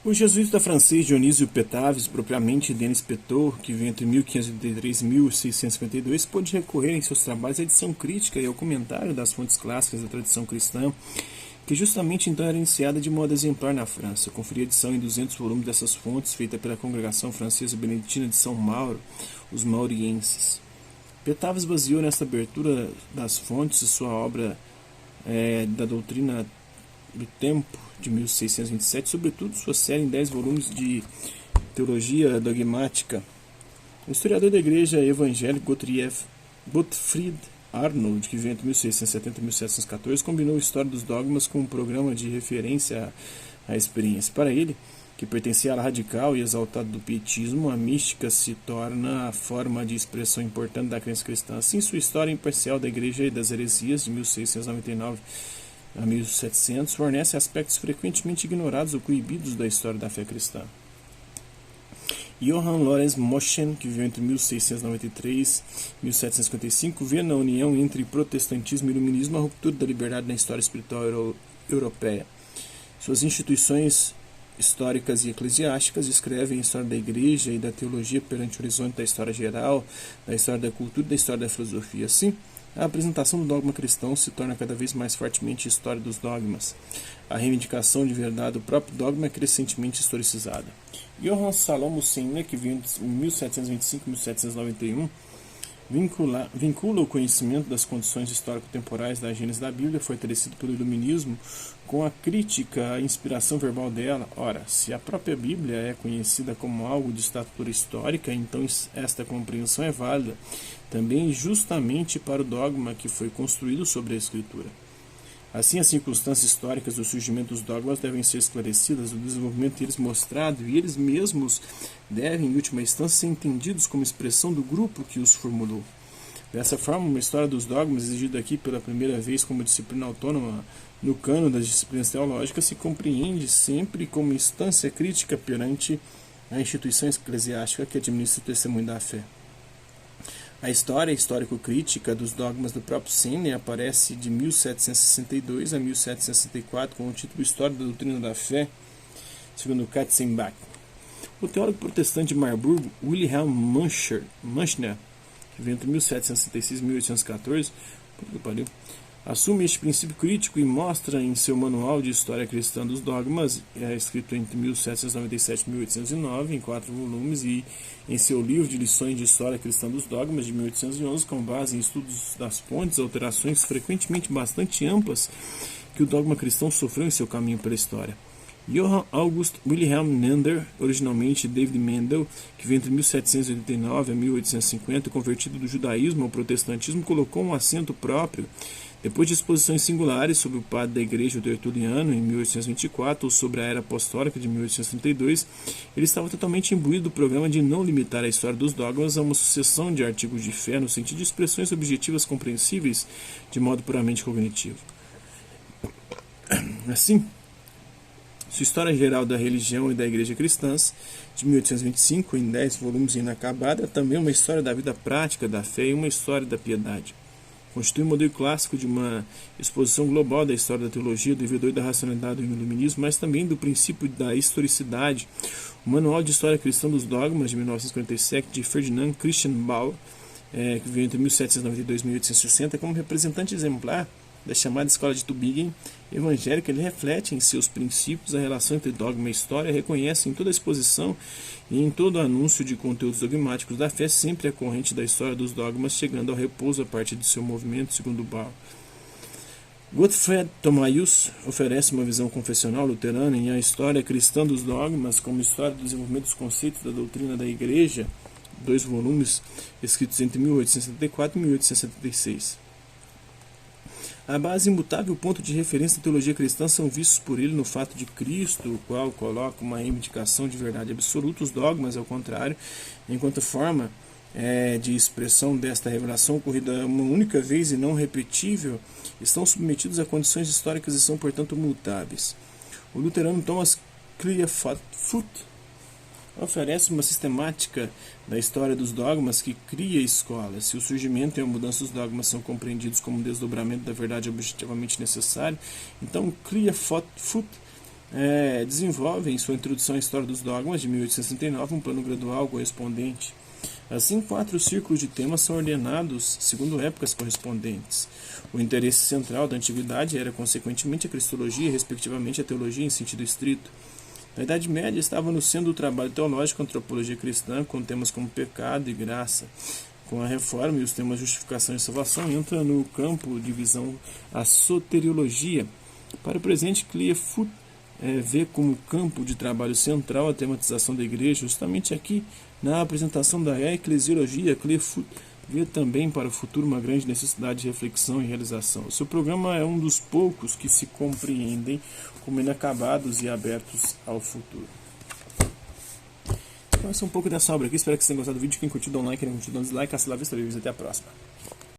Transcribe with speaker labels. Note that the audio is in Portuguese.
Speaker 1: O jesuíta francês Dionísio Petaves, propriamente Denis Petot, que veio entre 1583 e 1652, pôde recorrer em seus trabalhos à edição crítica e ao comentário das fontes clássicas da tradição cristã, que justamente então era iniciada de modo exemplar na França. Conferia edição em 200 volumes dessas fontes, feita pela Congregação Francesa Beneditina de São Mauro, os maurienses. Petaves baseou nesta abertura das fontes sua obra da doutrina do tempo, de 1627, sobretudo sua série em 10 volumes de teologia dogmática. O historiador da igreja evangélica Gottfried Arnold, que veio entre 1670 e 1714, combinou a história dos dogmas com um programa de referência à experiência. Para ele, que pertencia à ala radical e exaltada do pietismo, a mística se torna a forma de expressão importante da crença cristã. Assim, sua história imparcial da igreja e das heresias, de 1699 a 1700, fornece aspectos frequentemente ignorados ou coibidos da história da fé cristã. Johann Lorenz Moschen, que viveu entre 1693 e 1755, vê na união entre protestantismo e iluminismo a ruptura da liberdade na história espiritual europeia. Suas instituições históricas e eclesiásticas escrevem a história da igreja e da teologia perante o horizonte da história geral, da história da cultura e da história da filosofia. Assim, a apresentação do dogma cristão se torna cada vez mais fortemente história dos dogmas. A reivindicação de verdade do próprio dogma é crescentemente historicizada. Johann Salomo Senior, que vive em 1725 e 1791, vincula o conhecimento das condições histórico-temporais da gênese da Bíblia, fortalecido pelo iluminismo, com a crítica à inspiração verbal dela. Ora, se a própria Bíblia é conhecida como algo de estatura histórica, então esta compreensão é válida também justamente para o dogma que foi construído sobre a Escritura. Assim, as circunstâncias históricas do surgimento dos dogmas devem ser esclarecidas, o desenvolvimento deles mostrado, e eles mesmos devem, em última instância, ser entendidos como expressão do grupo que os formulou. Dessa forma, uma história dos dogmas, exigida aqui pela primeira vez como disciplina autônoma no cano das disciplinas teológicas, se compreende sempre como instância crítica perante a instituição eclesiástica que administra o testemunho da fé. A história histórico-crítica dos dogmas do próprio Senior aparece de 1762 a 1764 com o título História da Doutrina da Fé, segundo Katzenbach. O teólogo protestante de Marburgo, Wilhelm Münchner, que veio entre 1766 e 1814, assume este princípio crítico e mostra em seu Manual de História Cristã dos Dogmas, escrito entre 1797 e 1809, em 4 volumes, e em seu livro de Lições de História Cristã dos Dogmas, de 1811, com base em estudos das fontes, alterações frequentemente bastante amplas que o dogma cristão sofreu em seu caminho pela história. Johann August Wilhelm Nender, originalmente David Mendel, que veio entre 1789 a 1850, convertido do judaísmo ao protestantismo, colocou um acento próprio depois de exposições singulares sobre o padre da igreja Tertuliano em 1824 ou sobre a era apostólica de 1832, ele estava totalmente imbuído do programa de não limitar a história dos dogmas a uma sucessão de artigos de fé no sentido de expressões objetivas compreensíveis de modo puramente cognitivo. Assim, sua História Geral da Religião e da Igreja Cristãs, de 1825, em 10 volumes inacabada, é também uma história da vida prática da fé e uma história da piedade. Constitui um modelo clássico de uma exposição global da história da teologia, do devedor da racionalidade do iluminismo, mas também do princípio da historicidade. O Manual de História Cristã dos Dogmas, de 1947, de Ferdinand Christian Bauer, que veio entre 1792 e 1860, como representante exemplar da chamada Escola de Tübingen evangélica, ele reflete em seus princípios a relação entre dogma e história, reconhece em toda a exposição e em todo anúncio de conteúdos dogmáticos da fé sempre a corrente da história dos dogmas, chegando ao repouso a partir de seu movimento, segundo Bauer. Gottfried Tomaius oferece uma visão confessional luterana em A História Cristã dos Dogmas como história do desenvolvimento dos conceitos da doutrina da Igreja, 2 volumes escritos entre 1874 e 1876. A base imutável e o ponto de referência da teologia cristã são vistos por ele no fato de Cristo, o qual coloca uma reivindicação de verdade absoluta. Os dogmas, ao contrário, enquanto forma de expressão desta revelação ocorrida uma única vez e não repetível, estão submetidos a condições históricas e são, portanto, mutáveis. O luterano Thomas Clearfoot oferece uma sistemática da história dos dogmas que cria escolas. Se o surgimento e a mudança dos dogmas são compreendidos como um desdobramento da verdade objetivamente necessário, então Clearfoot desenvolve em sua introdução à história dos dogmas de 1869 um plano gradual correspondente. Assim, 4 círculos de temas são ordenados segundo épocas correspondentes. O interesse central da antiguidade era, consequentemente, a cristologia e, respectivamente, a teologia em sentido estrito. Na Idade Média estava no centro do trabalho teológico a antropologia cristã, com temas como pecado e graça. Com a reforma e os temas justificação e salvação, entra no campo de visão a soteriologia. Para o presente, Clearfoot vê como campo de trabalho central a tematização da igreja. Justamente aqui, na apresentação da eclesiologia, Clearfoot vê também para o futuro uma grande necessidade de reflexão e realização. O seu programa é um dos poucos que se compreendem como inacabados e abertos ao futuro. Então, esse é um pouco dessa obra aqui. Espero que vocês tenham gostado do vídeo. Quem curtiu, dá um like. Quem não curtiu, dá um dislike. Hasta la vista, até a próxima.